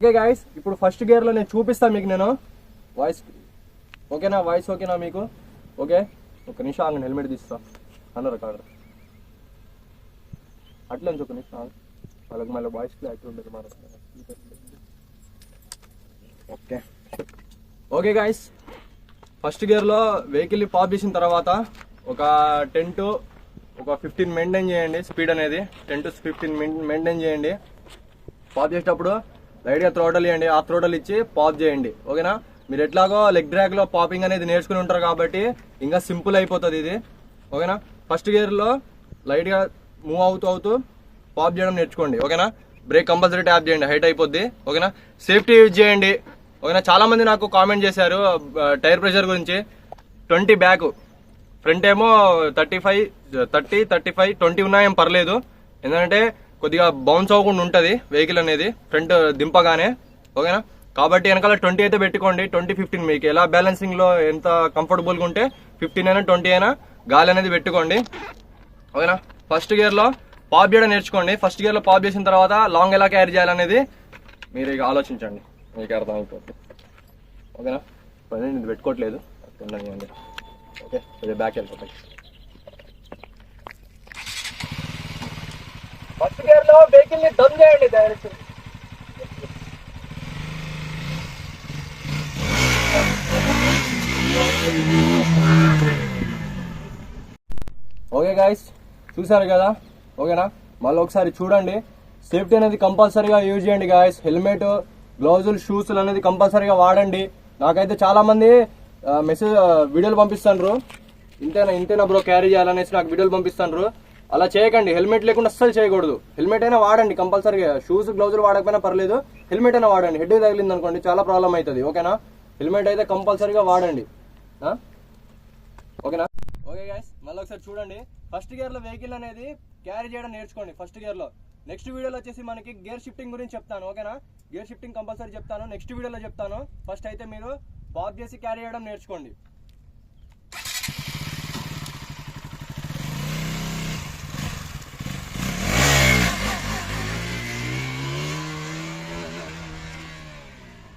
Okay guys, ఇప్పుడు first gear లో నేను చూపిస్తాను మీకు. నేను వాయిస్ ఓకేనా? వాయిస్ ఓకేనా మీకు? ఓకే, ఒక నిమిషం ఆగండి, హెల్మెట్ తీస్తా అన్నారు కాదు అట్లా ఒక నిమిషం వాళ్ళకి మళ్ళీ వాయిస్ క్లారిటీ ఉండదు మన. ఓకే ఓకే గాయస్, ఫస్ట్ గేర్లో వెహికల్ని పాప్ చేసిన తర్వాత ఒక 10 to 15 మెయింటైన్ చేయండి. స్పీడ్ అనేది 10 to 15 మెయింటైన్ చేయండి. పాప్ చేసేటప్పుడు లైట్గా థ్రోటల్ ఇవ్వండి. ఆ థ్రోటల్ ఇచ్చి పాప్ చేయండి. ఓకేనా? మీరు ఎట్లాగో లెగ్ డ్రాగ్ లో పాపింగ్ అనేది నేర్చుకుని ఉంటారు కాబట్టి ఇంకా సింపుల్ అయిపోతుంది ఇది. ఓకేనా? ఫస్ట్ గేర్ లో లైట్ గా మూవ్ అవుతూ పాప్ చేయడం నేర్చుకోండి. ఓకేనా? బ్రేక్ కంపల్సరీ ట్యాప్ చేయండి, హైట్ అయిపోద్ది. ఓకేనా? సేఫ్టీ యూజ్ చేయండి. ఓకేనా? చాలా మంది నాకు కామెంట్ చేశారు టైర్ ప్రెషర్ గురించి. 20 బ్యాక్, ఫ్రంట్ ఏమో 35, 30, 35, 20 ఉన్నా ఏం పర్లేదు. ఎందుకంటే కొద్దిగా బౌన్స్ అవ్వకుండా ఉంటుంది వెహికల్ అనేది ఫ్రంట్ దింపగానే. ఓకేనా? కాబట్టి వెనకాల 20 అయితే పెట్టుకోండి. 20, 15 మీకు ఎలా బ్యాలెన్సింగ్ లో ఎంత కంఫర్టబుల్ గా ఉంటే 15 అయినా 20 అయినా గాలి అనేది పెట్టుకోండి. ఓకేనా? ఫస్ట్ గేర్ లో పాప్ చేయడం నేర్చుకోండి. ఫస్ట్ గేర్ లో పాప్ చేసిన తర్వాత లాంగ్ ఎలా క్యారీ చేయాలనేది మీరు ఇక ఆలోచించండి, మీకు అర్థమైపోతుంది. ఓకేనా? నేను పెట్టుకోవట్లేదు, ఓకే, కొద్దిగా బ్యాక్ వెళ్ళిపోతాయి. ఫస్ట్ గేర్ లో వెహికల్ ని డౌన్ చేయండి డైరెక్ట్. ఓకే గాయస్, చూసారు కదా? ఓకేనా? మళ్ళీ ఒకసారి చూడండి. సేఫ్టీ అనేది కంపల్సరీగా యూజ్ చేయండి గాయస్. హెల్మెట్, గ్లౌజులు, షూస్ అనేది కంపల్సరీగా వాడండి. నాకైతే చాలా మంది మెసేజ్ వీడియోలు పంపిస్తాండ్రు, ఇంతేనా బ్రో క్యారీ చేయాలనేసి నాకు వీడియోలు పంపిస్తాండ్రు. అలా చేయకండి. హెల్మెట్ లేకుండా అస్సలు చేయకూడదు. హెల్మెట్ అయినా వాడండి కంపల్సరీగా. షూస్, గ్లౌజులు వాడకపోయినా పర్లేదు, హెల్మెట్ అయినా వాడండి. హెడ్ తగిలింది అనుకోండి చాలా ప్రాబ్లం అవుతుంది. ఓకేనా? హెల్మెట్ అయితే కంపల్సరీగా వాడండి. ఓకేనా? ఓకే గైస్, మళ్ళీ ఒకసారి చూడండి. ఫస్ట్ గేర్ లో వెహికల్ అనేది క్యారీ చేయడం నేర్చుకోండి ఫస్ట్ గేర్ లో. నెక్స్ట్ వీడియోలో వచ్చేసి మనకి గేర్ షిఫ్టింగ్ గురించి చెప్తాను. ఓకేనా? గేర్ షిఫ్టింగ్ కంపల్సరీ చెప్తాను, నెక్స్ట్ వీడియోలో చెప్తాను. ఫస్ట్ అయితే మీరు పాప్ చేసి క్యారీ చేయడం నేర్చుకోండి.